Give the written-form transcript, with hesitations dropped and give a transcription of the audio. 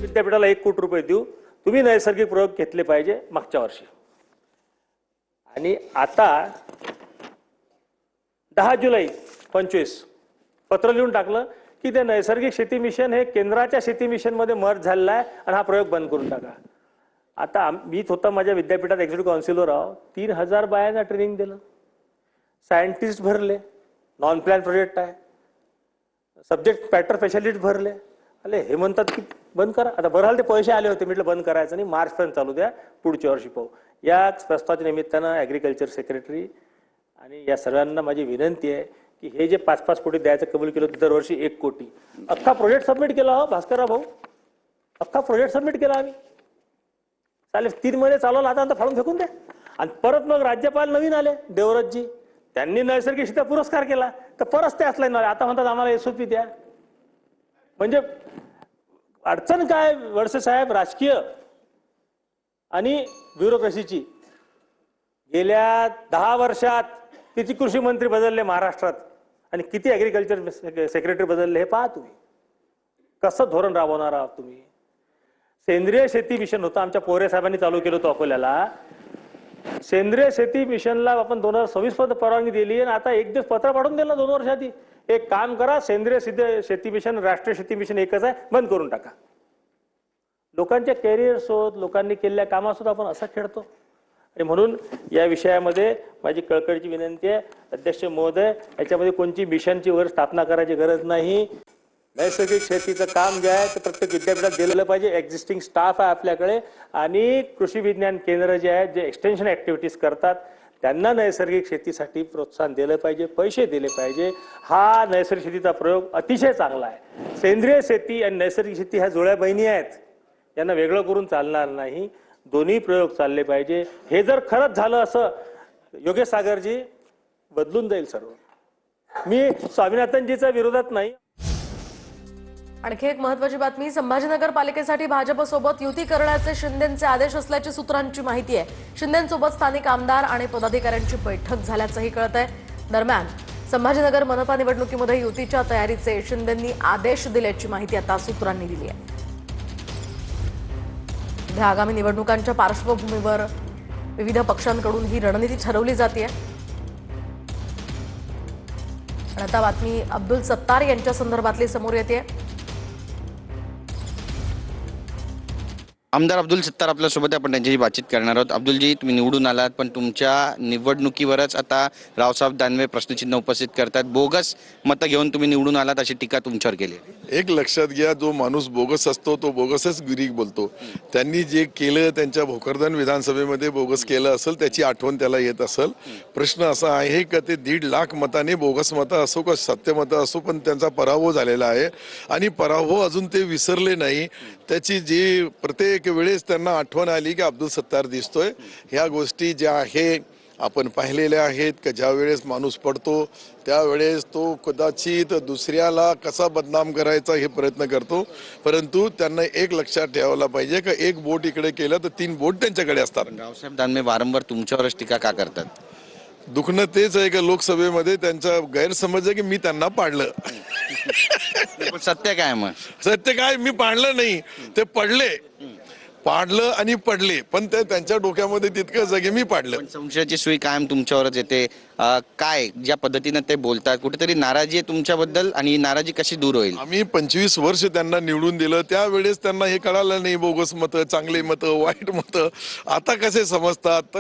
विद्यापीठाला 1 कोटी रुपये देऊ, तुम्ही नैसर्गिक प्रयोग घेतले पाहिजे मागच्या वर्षी। आणि आता 10 जुलै 25 पत्र लिहून टाकलं की ते नैसर्गिक शेती मिशन हे केंद्राच्या शेती मिशन मध्ये मर्ज झालेला आहे आणि हा प्रयोग बंद करून टाका। आता मी स्वतः माझ्या विद्यापीठात एक्झिक्युटिव्ह काउन्सिलर आहो, 3000 बायांना ट्रेनिंग दिलं, सायंटिस्ट भरले, नॉन प्लॅन प्रोजेक्ट आहे, सब्जेक्ट पॅटर स्पेशालिस्ट भरले। अरे हे म्हणतात की बंद करा। आता बरं ते पैसे आले होते, म्हटलं बंद करायचं नाही, मार्च पर्यंत चालू द्या, पुढच्या वर्षी पाहू। या प्रस्तावाच्या निमित्तानं ॲग्रिकल्चर सेक्रेटरी आणि या सर्वांना माझी विनंती आहे की हे जे 5-5 कोटी द्यायचं कबूल केलं होतं दरवर्षी 1 कोटी, अख्खा प्रोजेक्ट सबमिट केला हो भास्करराव भाऊ, अख्खा प्रोजेक्ट सबमिट केला आम्ही। चालेल 3 महिने चालवला, आता फाडून फेकून द्या। आणि परत मग राज्यपाल नवीन आले देवरतजी, त्यांनी नैसर्गिक शेती पुरस्कार केला, तर परत ते असला नाही, आता म्हणतात आम्हाला एसओपी द्या। म्हणजे अडचण काय वळसे साहेब, राजकीय आणि ब्युरोक्रेसीची। गेल्या 10 वर्षात किती कृषी मंत्री बदलले महाराष्ट्रात आणि किती ॲग्रिकल्चर सेक्रेटरी बदलले हे पहा तुम्ही। कसं धोरण राबवणार आहात तुम्ही? सेंद्रिय शेती मिशन होतं, आमच्या पोरे साहेबांनी चालू केलं होतं अकोल्याला। सेंद्रिय शेती मिशनला आपण 2026 पर्यंत परवानगी दिली आणि आता एक दिवस पत्र पाठवून दिलं 2 वर्षाआधी, एक काम करा, सेंद्रिय शेती मिशन राष्ट्रीय शेती मिशन एकच आहे, बंद करून टाका। लोकांच्या कॅरियर शोध, लोकांनी केलेल्या कामासोबत आपण असा खेळतो। आणि म्हणून या विषयामध्ये माझी कळकळीची विनंती आहे, अध्यक्ष महोदय, याच्यामध्ये कोणती मिशनची वर स्थापना करायची गरज नाही। नैसर्गिक शेतीचं काम जे आहे ते प्रत्येक विद्यापीठात दिलेलं पाहिजे। एक्झिस्टिंग स्टाफ आहे आपल्याकडे आणि कृषी विज्ञान केंद्र जे आहे, जे एक्सटेन्शन ॲक्टिव्हिटीज करतात, त्यांना नैसर्गिक शेतीसाठी प्रोत्साहन दिलं पाहिजे, पैसे दिले पाहिजे। हा नैसर्गिक शेतीचा प्रयोग अतिशय चांगला आहे। सेंद्रिय शेती आणि नैसर्गिक शेती ह्या जुळ्या बहिणी आहेत, यांना वेगळं करून चालणार नाही, दोन्ही प्रयोग चालले पाहिजे। हे जर खरंच झालं असं योगेश सागरजी, बदलून जाईल सर्व। मी स्वामीनाथनजीच्या विरोधात नाही। आणखी एक महत्त्वाची बातमी, संभाजीनगर पालिकेसाठी भाजपसोबत युती करण्याचे शिंदेंचे आदेश असल्याची सूत्रांची माहिती आहे। शिंदेंसोबत स्थानिक आमदार आणि पदाधिकाऱ्यांची बैठक झाल्याचंही कळत आहे। दरम्यान संभाजीनगर मनपा निवडणुकीमध्ये युतीच्या तयारीचे शिंदेंनी आदेश दिल्याची माहिती आता सूत्रांनी दिली आहे। सध्या आगामी निवडणुकांच्या पार्श्वभूमीवर विविध पक्षांकडून ही रणनीती ठरवली जाते। आता बातमी अब्दुल सत्तार यांच्या संदर्भातली समोर येते। आमदार अब्दुल सत्तार आपल्यासोबत, आपण त्यांच्याशी बातचीत करणार आहोत। अब्दुलजी, तुम्ही निवडून आलात, पण तुमच्या निवडणुकीवरच आता रावसाहेब दानवे प्रश्नचिन्ह उपस्थित करतात। बोगस मतं घेऊन तुम्ही निवडून आलात अशी टीका तुमच्यावर केली। एक लक्षात घ्या, जो माणूस बोगस असतो तो बोगसच गिरीक बोलतो। त्यांनी जे केलं, त्यांच्या भोकरदन विधानसभेमध्ये बोगस केलं असेल, त्याची आठवण त्याला येत असेल। प्रश्न असा आहे का ते 1.5 लाख मताने, बोगस मतं असो का सत्य मतं असो, पण त्यांचा पराभव झालेला आहे आणि पराभव अजून ते विसरले नाही। त्याची जी प्रत्येक वेळेस त्यांना आठवण आली की अब्दुल सत्तार दिसतोय। ह्या गोष्टी ज्या आहेत आपण पाहिलेल्या आहेत की ज्या वेळेस माणूस पडतो त्यावेळेस तो कदाचित दुसऱ्याला कसा बदनाम करायचा हे प्रयत्न करतो, परंतु त्यांना एक लक्षात ठेवायला पाहिजे की एक बोट इकडे केलं तर 3 बोट त्यांच्याकडे असतात। रावसाहेब दानवे वारंवार तुमच्यावरच टीका का करतात? दुखणं तेच आहे की लोकसभेमध्ये त्यांचा गैरसमज आहे की मी त्यांना पाडलं। सत्य काय मग? सत्य काय, मी पाडलं नाही, ते पडले, पाडलं आणि पडले, पण ते त्यांच्या डोक्यामध्ये तितकंच आहे की मी पाडलं। संशयाची सुई कायम तुमच्यावरच येते। काय ज्या पद्धतीने ते बोलतात, कुठेतरी नाराजी आहे तुमच्याबद्दल, आणि नाराजी कशी दूर होईल? आम्ही 25 वर्ष त्यांना निवडून दिलं, त्यावेळेस त्यांना हे कळालं नाही, बोगस मतं, चांगले मतं, वाईट मतं आता कसे समजतात।